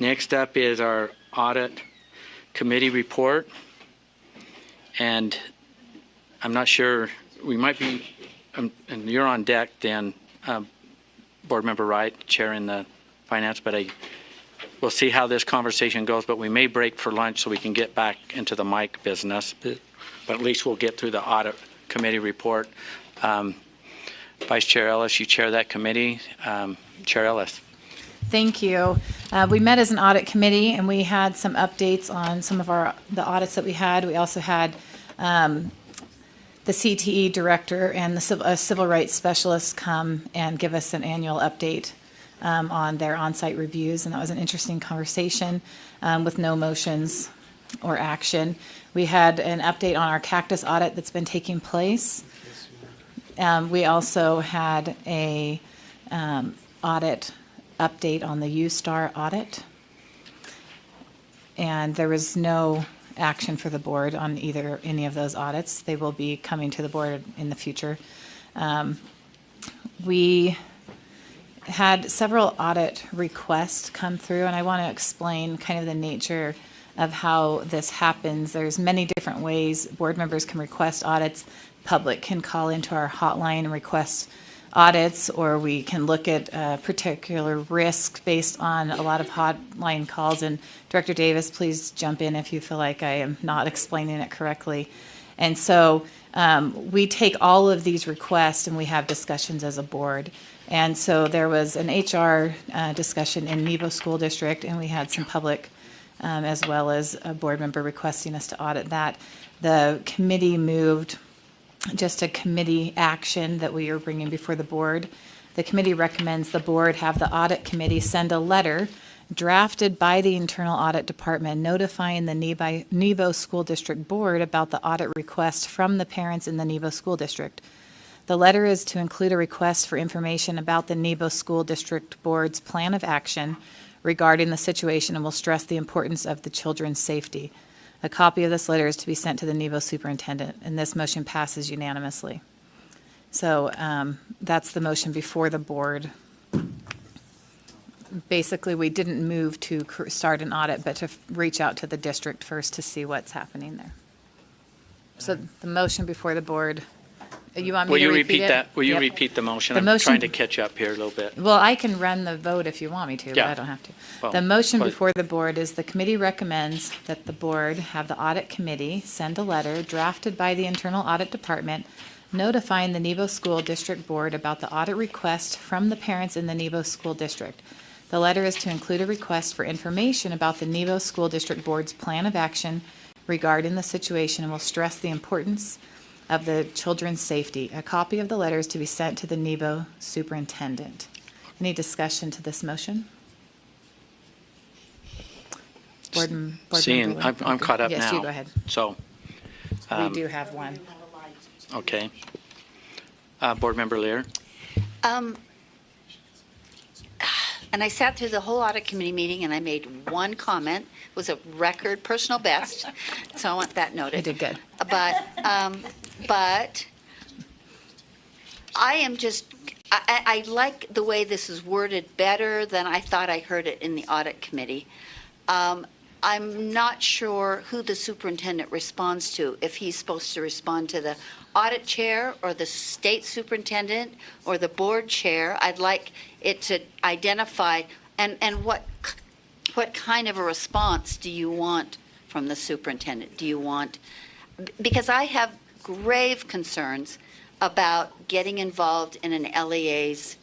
Next up is our audit committee report. And I'm not sure, we might be, and you're on deck then, Board Member Wright, chairing the finance, but we'll see how this conversation goes, but we may break for lunch so we can get back into the mic business. But at least we'll get through the audit committee report. Vice Chair Ellis, you chair that committee. Chair Ellis. Thank you. We met as an audit committee, and we had some updates on some of the audits that we had. We also had the CTE director and a civil rights specialist come and give us an annual update on their on-site reviews, and that was an interesting conversation with no motions or action. We had an update on our cactus audit that's been taking place. We also had a audit update on the U-Star audit, and there was no action for the board on any of those audits. They will be coming to the board in the future. We had several audit requests come through, and I want to explain kind of the nature of how this happens. There's many different ways board members can request audits. Public can call into our hotline and request audits, or we can look at particular risk based on a lot of hotline calls. And Director Davis, please jump in if you feel like I am not explaining it correctly. And so we take all of these requests and we have discussions as a board. And so there was an HR discussion in Nebo School District, and we had some public as well as a board member requesting us to audit that. The committee moved just a committee action that we are bringing before the board. The committee recommends the board have the audit committee send a letter drafted by the internal audit department notifying the Nebo School District Board about the audit request from the parents in the Nebo School District. The letter is to include a request for information about the Nebo School District Board's plan of action regarding the situation and will stress the importance of the children's safety. A copy of this letter is to be sent to the Nebo superintendent, and this motion passes unanimously. So that's the motion before the board. Basically, we didn't move to start an audit, but to reach out to the district first to see what's happening there. So the motion before the board. You want me to repeat that? Will you repeat the motion? I'm trying to catch up here a little bit. Well, I can run the vote if you want me to, but I don't have to. Well, the motion before the board is the committee recommends that the board have the audit committee send a letter drafted by the internal audit department notifying the Nebo School District Board about the audit request from the parents in the Nebo School District. The letter is to include a request for information about the Nebo School District Board's plan of action regarding the situation and will stress the importance of the children's safety. A copy of the letter is to be sent to the Nebo superintendent. Any discussion to this motion? Board Seeing, I'm caught up now. Yes, you go ahead. So we do have one. Okay. Board Member Lear. And I sat through the whole audit committee meeting, and I made one comment. It was a record personal best, so I want that noted. You did good. But I am just, I like the way this is worded better than I thought I heard it in the audit committee. I'm not sure who the superintendent responds to, if he's supposed to respond to the audit chair or the state superintendent or the board chair. I'd like it to identify, and what kind of a response do you want from the superintendent? Do you want, because I have grave concerns about getting involved in an LEA's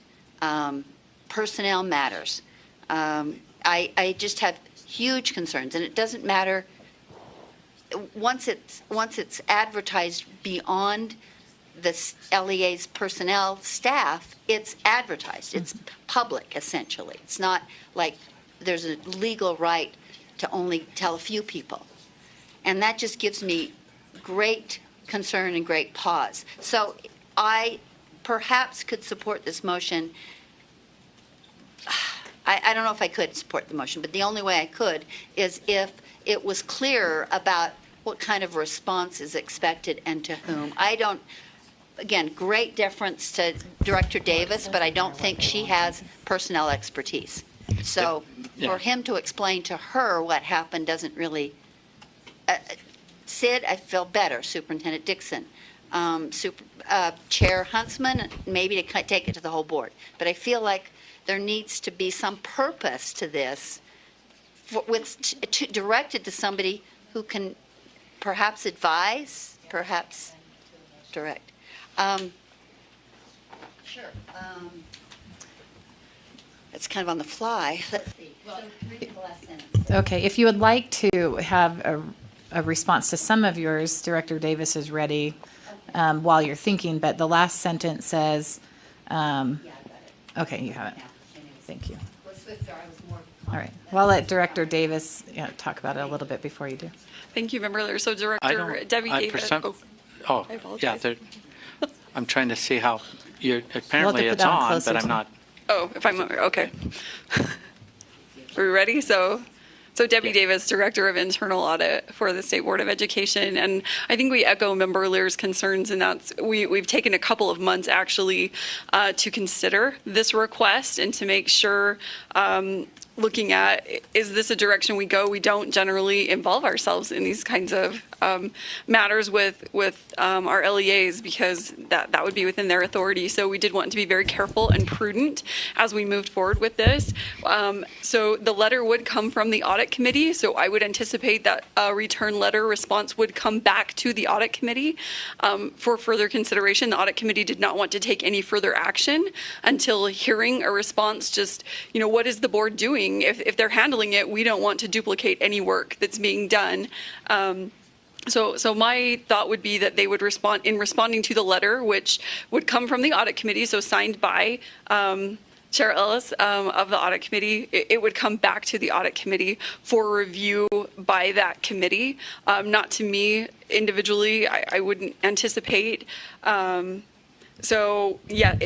personnel matters. I just have huge concerns, and it doesn't matter once it's advertised beyond the LEA's personnel staff. It's advertised. It's public, essentially. It's not like there's a legal right to only tell a few people, and that just gives me great concern and great pause. So I perhaps could support this motion. I don't know if I could support the motion, but the only way I could is if it was clearer about what kind of response is expected and to whom. I don't, again, great deference to Director Davis, but I don't think she has personnel expertise. So Yeah. for him to explain to her what happened doesn't really, Sid, I feel better, Superintendent Dixon. Chair Huntsman, maybe to take it to the whole board. But I feel like there needs to be some purpose to this directed to somebody who can perhaps advise, perhaps direct. Sure. It's kind of on the fly. Let's see. Well, read the last sentence. Okay, if you would like to have a response to some of yours, Director Davis is ready while you're thinking, but the last sentence says, Yeah, I got it. okay, you have it. Yeah, anyways. Thank you. With Swifter, I was more. All right, well, I'll let Director Davis talk about it a little bit before you do. Thank you, Member Lear. So I Director don't. Debbie I, Davis. for some, oh, I yeah. apologize. I'm trying to see how you're. Apparently, put it's that one on, closer but I'm to- not. Oh, if I'm okay. Are we ready? So Debbie Davis, Director of Internal Audit for the State Board of Education, and I think we echo Member Lear's concerns, and that's we've taken a couple of months actually to consider this request and to make sure. Looking at, is this a direction we go? We don't generally involve ourselves in these kinds of matters with our LEAs because that would be within their authority. So we did want to be very careful and prudent as we moved forward with this. So the letter would come from the audit committee. So I would anticipate that a return letter response would come back to the audit committee for further consideration. The audit committee did not want to take any further action until hearing a response. Just, what is the board doing? If they're handling it, we don't want to duplicate any work that's being done. So my thought would be that they would respond in responding to the letter, which would come from the audit committee, so signed by Chair Ellis of the audit committee. It would come back to the audit committee for review by that committee, not to me individually. I wouldn't anticipate. So yeah,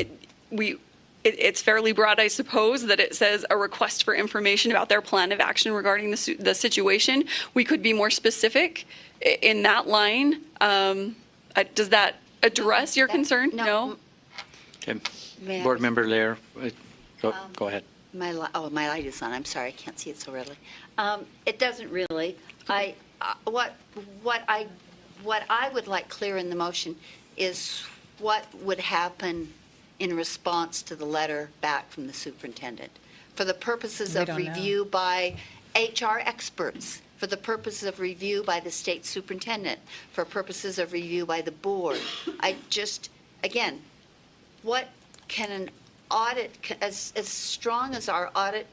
it's fairly broad, I suppose, that it says a request for information about their plan of action regarding the situation. We could be more specific in that line. Does that address your concern? No? Okay. May I Board res- Member Lear, go ahead. My light is on. I'm sorry, I can't see it so readily. It doesn't really. What I would like clear in the motion is what would happen in response to the letter back from the superintendent for the purposes We of don't know. review by HR experts, for the purposes of review by the state superintendent, for purposes of review by the board. Again, what can an audit, as strong as our audit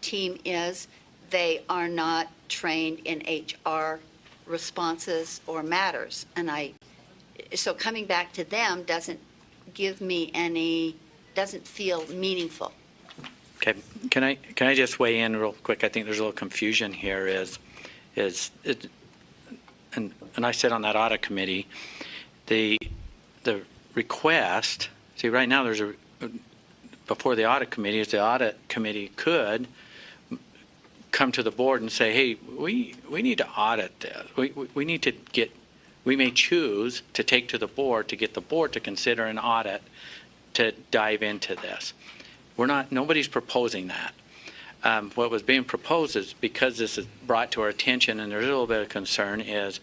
team is, they are not trained in HR responses or matters. So coming back to them doesn't give me doesn't feel meaningful. Okay, can I just weigh in real quick? I think there's a little confusion here. And I sit on that audit committee. The request. See, right now before the audit committee, the audit committee could come to the board and say, hey, we need to audit this. We need to get. We may choose to take to the board to get the board to consider an audit to dive into this. Nobody's proposing that. What was being proposed is, because this is brought to our attention and there's a little bit of concern, is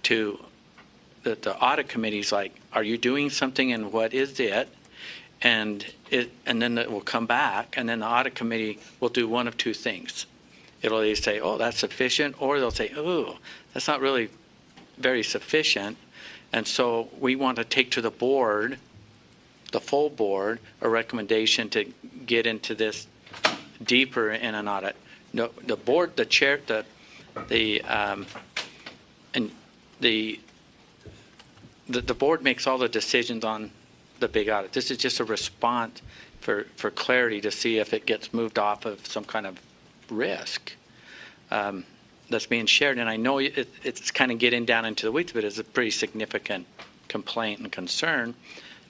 that the audit committee's like, are you doing something and what is it? And then it will come back, and then the audit committee will do one of two things. It'll either say, oh, that's sufficient, or they'll say, oh, that's not really very sufficient, and so we want to take to the board, the full board, a recommendation to get into this deeper in an audit. No, the board, the chair, the board makes all the decisions on the big audit. This is just a response for clarity to see if it gets moved off of some kind of risk. That's being shared, and I know it's kind of getting down into the weeds, but it's a pretty significant complaint and concern.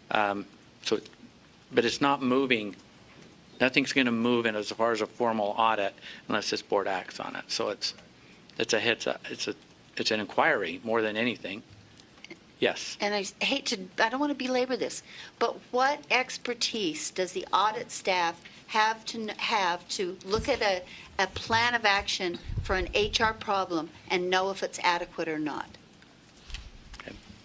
But it's not moving. Nothing's going to move in as far as a formal audit unless this board acts on it. So it's an inquiry more than anything. Yes. And I don't want to belabor this, but what expertise does the audit staff have to look at a plan of action for an HR problem and know if it's adequate or not.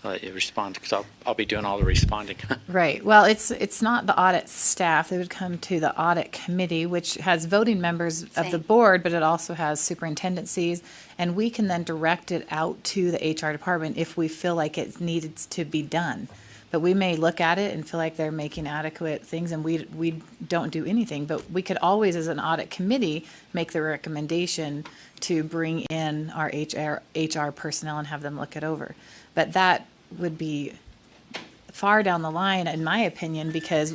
I'll let you respond, because I'll be doing all the responding. Right. Well, it's not the audit staff. They would come to the audit committee, which has voting members of the Same. board, but it also has superintendencies. And we can then direct it out to the HR department if we feel like it needs to be done. But we may look at it and feel like they're making adequate things, and we don't do anything. But we could always, as an audit committee, make the recommendation to bring in our HR personnel and have them look it over. But that would be far down the line, in my opinion, because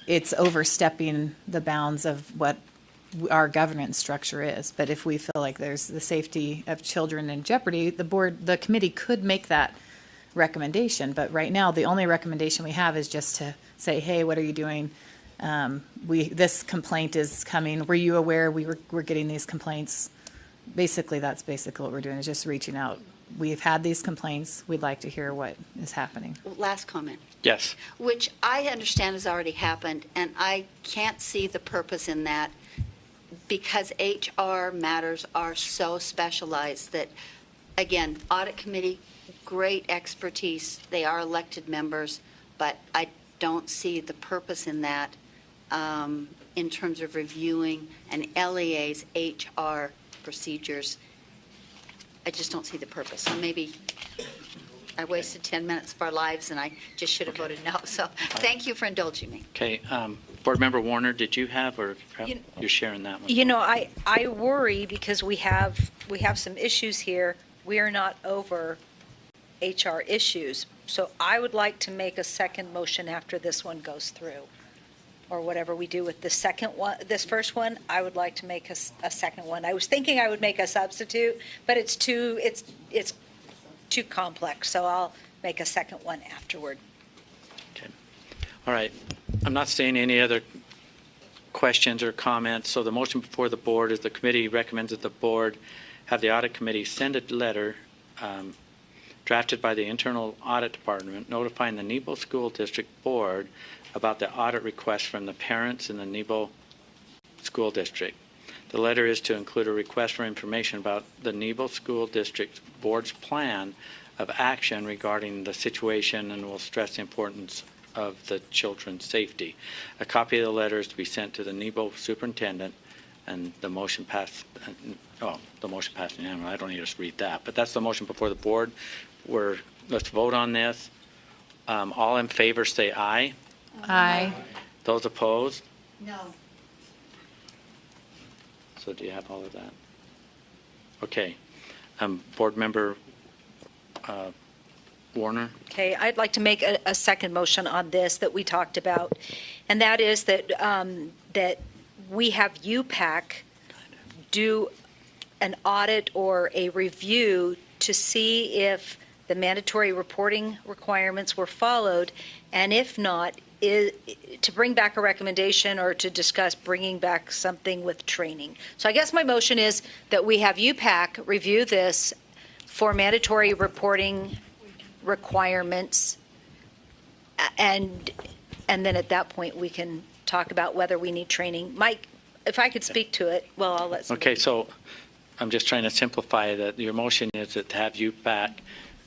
it's overstepping the bounds of what our governance structure is. But if we feel like there's the safety of children in jeopardy, the committee could make that recommendation. But right now, the only recommendation we have is just to say, hey, what are you doing? This complaint is coming. Were you aware we're getting these complaints? Basically, that's basically what we're doing, is just reaching out. We've had these complaints. We'd like to hear what is happening. Last comment. Yes. Which I understand has already happened, and I can't see the purpose in that because HR matters are so specialized that, again, audit committee, great expertise. They are elected members, but I don't see the purpose in that in terms of reviewing an LEA's HR procedures. I just don't see the purpose. So maybe I wasted 10 minutes of our lives and I just should have voted no. So thank you for indulging me. Okay. Board Member Warner, did you have, or you're sharing that one? You know, I worry because we have some issues here. We are not over HR issues. So I would like to make a second motion after this one goes through, or whatever we do with the second one. This first one, I would like to make a second one. I was thinking I would make a substitute, but it's too complex. So I'll make a second one afterward. Okay. All right. I'm not seeing any other questions or comments. So the motion before the board is the committee recommends that the board have the audit committee send a letter drafted by the internal audit department notifying the Nebo School District Board about the audit request from the parents in the Nebo School District. The letter is to include a request for information about the Nebo School District Board's plan of action regarding the situation, and will stress the importance of the children's safety. A copy of the letter is to be sent to the Nebo superintendent, and the motion passed. The motion passed unanimously. I don't need to read that, but that's the motion before the board. Let's vote on this. All in favor say aye. Aye. Those opposed? No. So do you have all of that? Okay. Board Member Warner? Okay, I'd like to make a second motion on this that we talked about, and that is that that we have UPAC do an audit or a review to see if the mandatory reporting requirements were followed, and if not, to bring back a recommendation or to discuss bringing back something with training. So I guess my motion is that we have UPAC review this for mandatory reporting requirements, and then at that point we can talk about whether we need training. Mike, if I could speak to it, well, I'll let somebody. Okay, so I'm just trying to simplify that. Your motion is to have UPAC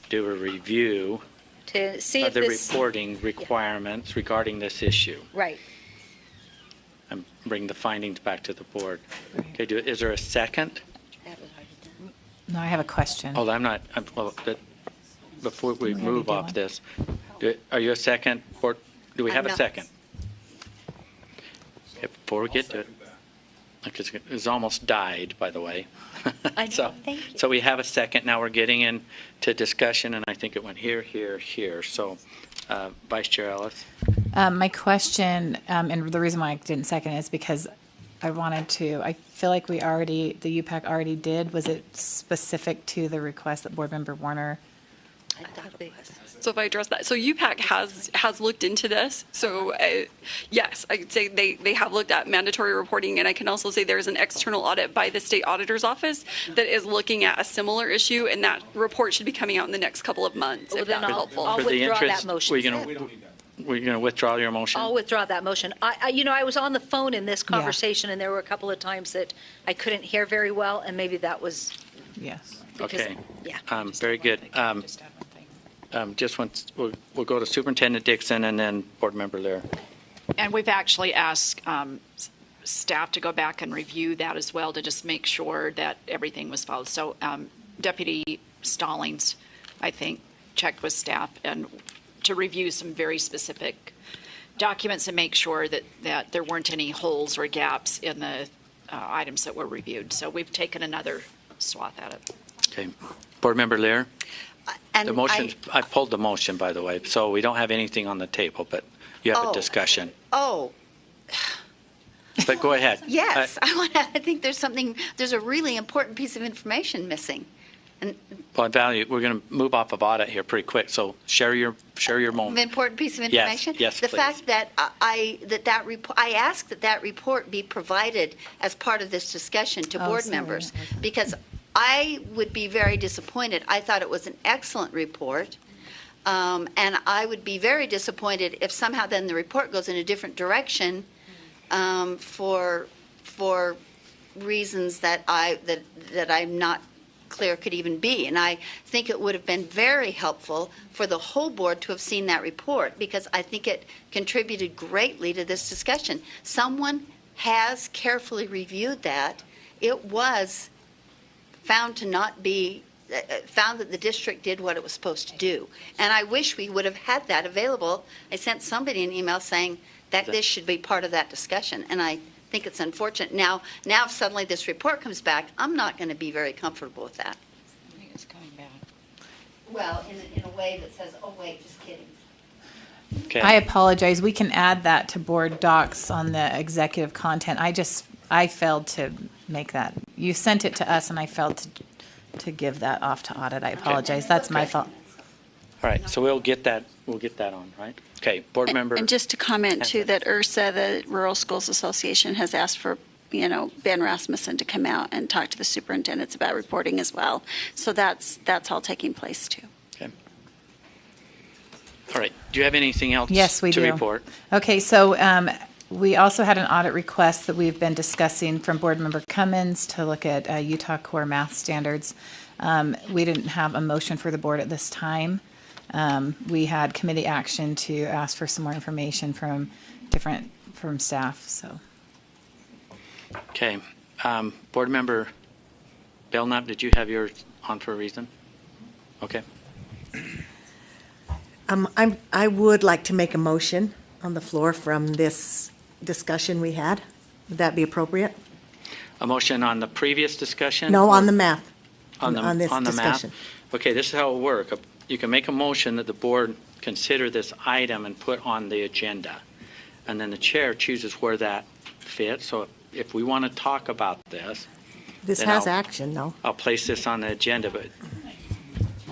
do a review to see of if the this, reporting requirements regarding this issue right. and bring the findings back to the board. Okay, is there a second? No, I have a question. Oh, before we already move did off one. this, are you a second? Or do we have a No. second? Okay, before we get to it, because it's almost died, by the way. I know, So, thank you. so we have a second. Now we're getting into discussion, and I think it went here, here, here. So, Vice Chair Ellis. My question, and the reason why I didn't second it is because I feel like the UPAC already did. Was it specific to the request that Board Member Warner? I thought it was. So if I address that, so UPAC has looked into this. So yes, I'd say they have looked at mandatory reporting, and I can also say there's an external audit by the state auditor's office that is looking at a similar issue, and that report should be coming out in the next couple of months. Well, if then that's I'll helpful. I'll For the withdraw interest, that motion. we're gonna- We don't need that. Were you going to withdraw your motion? I'll withdraw that motion. I was on the phone in this conversation, and there were a couple of times that I couldn't hear very well, and maybe that was, Yes. because- Okay. yeah. Very good. We'll go to Superintendent Dixon and then Board Member Lear. And we've actually asked staff to go back and review that as well to just make sure that everything was followed. So Deputy Stallings, I think, checked with staff and to review some very specific documents and make sure that there weren't any holes or gaps in the items that were reviewed. So we've taken another swath at it. Okay. Board Member Lear? And The motion, I pulled the motion, by the way, so we don't have anything on the table, but you have a Oh. discussion. Oh, But go ahead. yes, I think there's a really important piece of information missing. And Well, I value, we're going to move off of audit here pretty quick, so share your an moment. important piece of Yes, information? yes, The please. fact that I asked that report be provided as part of this discussion to Oh, board sorry, members, that wasn't- because I would be very disappointed. I thought it was an excellent report, and I would be very disappointed if somehow then the report goes in a different direction for reasons that I'm not clear could even be. And I think it would have been very helpful for the whole board to have seen that report, because I think it contributed greatly to this discussion. Someone has carefully reviewed that. It was found to not be, found that the district did what it was supposed to do. And I wish we would have had that available. I sent somebody an email saying that this should be part of that discussion, and I think it's unfortunate. Now if suddenly this report comes back, I'm not going to be very comfortable with that. I think it's coming back. Well, in a way that says, oh, wait, just kidding. Okay. I apologize. We can add that to board docs on the executive content. I failed to make that. You sent it to us and I failed to give that off to audit. I apologize. That's my fault. All right, so we'll get that on, right? Okay, Board Member. And just to comment too, that URSA, the Rural Schools Association, has asked for, Ben Rasmussen to come out and talk to the superintendents about reporting as well. So that's all taking place too. Okay. All right, do you have anything else Yes, we to do. report? Okay, so we also had an audit request that we've been discussing from Board Member Cummins to look at Utah core math standards. We didn't have a motion for the board at this time. We had committee action to ask for some more information from staff, so. Okay, Board Member Belknap, did you have yours on for a reason? Okay, I would like to make a motion on the floor from this discussion we had. Would that be appropriate? a motion on the previous discussion? No, on the math. On the this math? discussion. Okay, this is how it will work. You can make a motion that the board consider this item and put on the agenda. And then the chair chooses where that fits. So if we want to talk about this, This Then has I'll- action, though. I'll place this on the agenda, but.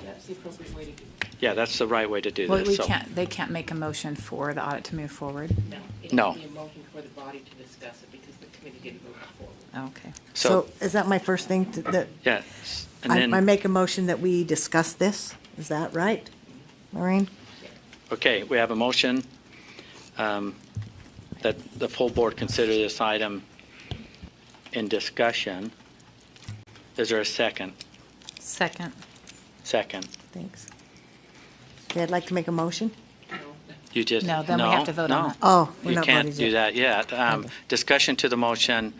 That's the appropriate way to do it. Yeah, that's the right way to do Well, this. we So- can't, they can't make a motion for the audit to move forward. No. It has to be a motion for the body to discuss it because the committee didn't move it forward. Okay. So is that my first thing that, Yeah, and I then, make a motion that we discuss this? Is that right, Maureen? okay, we have a motion that the full board consider this item in discussion. Is there a second? Second. Second. Thanks. Okay, I'd like to make a motion. You just, No, then we have to vote on it. Oh, we're You not can't voting do yet. that yet. Okay. Discussion to the motion,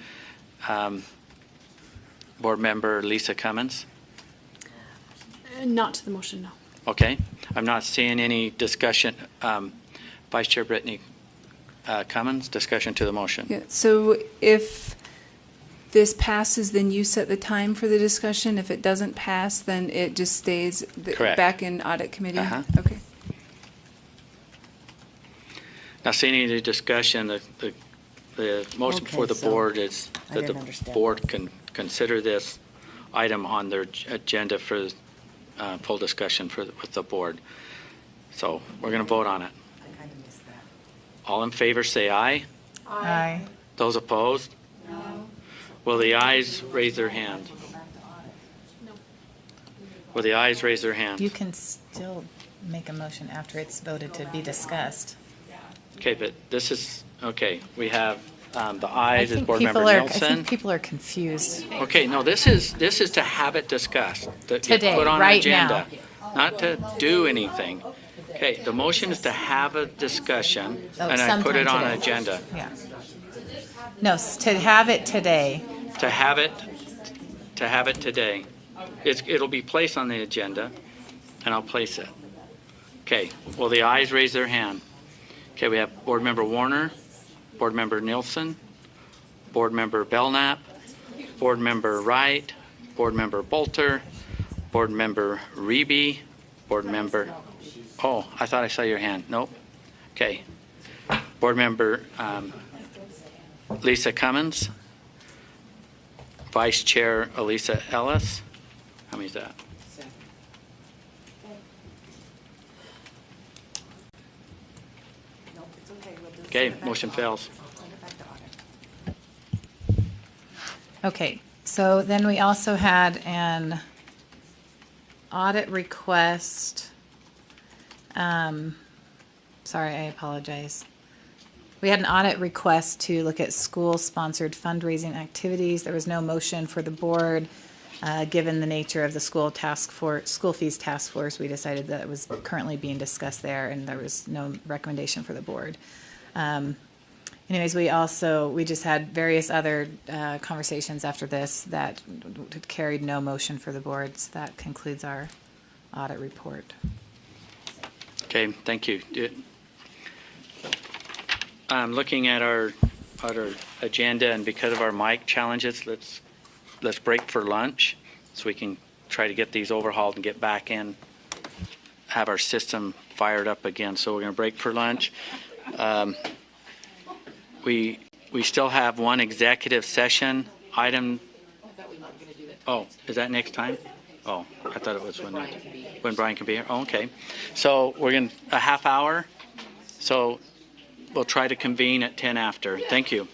Board Member Lisa Cummins. Not to the motion, no. Okay, I'm not seeing any discussion. Vice Chair Brittany Cummins, discussion to the motion. Yeah, so if this passes, then you set the time for the discussion. If it doesn't pass, then it just stays Correct. back in audit committee? Uh-huh. Okay. Now, seeing any discussion, the motion before the Okay, so board is I that the didn't understand. board can consider this item on their agenda for full discussion with the board. So we're going to vote on it. I kind of missed that. All in favor, say aye. Aye. Those opposed? No. Will the ayes raise their hand? Will the ayes raise their hand? You can still make a motion after it's voted to be discussed. Okay, but this is, okay, we have the I ayes is think Board Member people are, I Nelson. think people are confused. Okay, no, this is to have it discussed. To get Today, put on an right agenda, now. not to do anything. Okay, the motion is to have a discussion, Oh, and I put it sometime on an today. agenda. Yeah. No, to have it today. To have it today. It'll be placed on the agenda, and I'll place it. Okay, will the ayes raise their hand? Okay, we have Board Member Warner, Board Member Nielsen, Board Member Belknap, Board Member Wright, Board Member Bolter, Board Member Reby, Board Member, oh, I thought I saw your hand. Nope. Okay. Board Member Lisa Cummins, Vice Chair Elisa Ellis. How many is that? Okay, motion fails. Okay, so then we also had an audit request. Sorry, I apologize. We had an audit request to look at school-sponsored fundraising activities. There was no motion for the board. Given the nature of the school fees task force, we decided that it was currently being discussed there, and there was no recommendation for the board. Anyways, we just had various other conversations after this that carried no motion for the board. So that concludes our audit report. Okay, thank you. Looking at our agenda, and because of our mic challenges, let's break for lunch so we can try to get these overhauled and get back in, have our system fired up again. So we're going to break for lunch. We still have one executive session item. Oh, is that next time? Oh, I thought it was when Brian can be here. Oh, okay. So we're going to a half hour. So we'll try to convene at 10 after. Thank you.